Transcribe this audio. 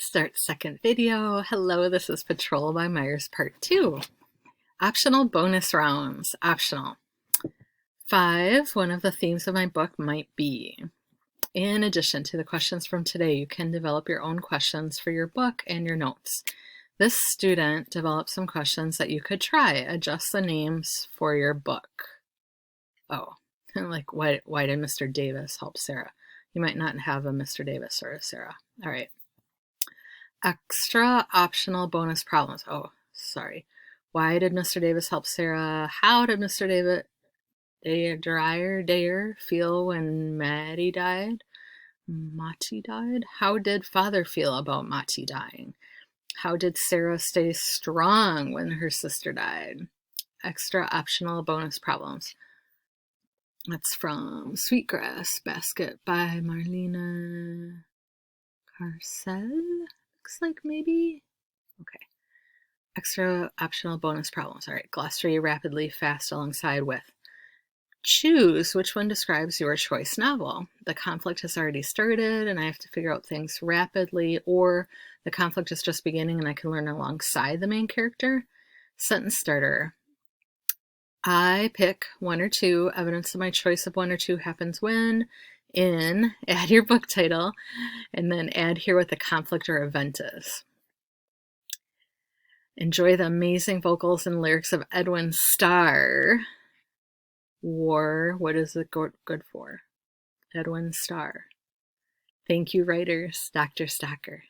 Start second video. Hello, this is Patrol by Myers Part 2. Optional bonus rounds. Optional. 5. One of the themes of my book might be. In addition to the questions from today, you can develop your own questions for your book and your notes. This student developed some questions that you could try. Adjust the names for your book. Oh, like why did Mr. Davis help Sarah? You might not have a Mr. Davis or a Sarah. All right. Extra optional bonus problems. Oh, sorry. Why did Mr. Davis help Sarah? How did Mr. Dyer feel when Matty died? Mati died? How did father feel about Mati dying? How did Sarah stay strong when her sister died? Extra optional bonus problems. That's from Sweetgrass Basket by Marlena Carcel. Looks like maybe. Okay. Extra optional bonus problems. All right. Glossary rapidly, fast alongside with. Choose which one describes your choice novel. The conflict has already started and I have to figure out things rapidly, or the conflict is just beginning and I can learn alongside the main character. Sentence starter. I pick one or two. Evidence of my choice of one or two happens when. In. Add your book title and then add here what the conflict or event is. Enjoy the amazing vocals and lyrics of Edwin Starr. War, what is it good for? Edwin Starr. Thank you, writers. Dr. Stacker.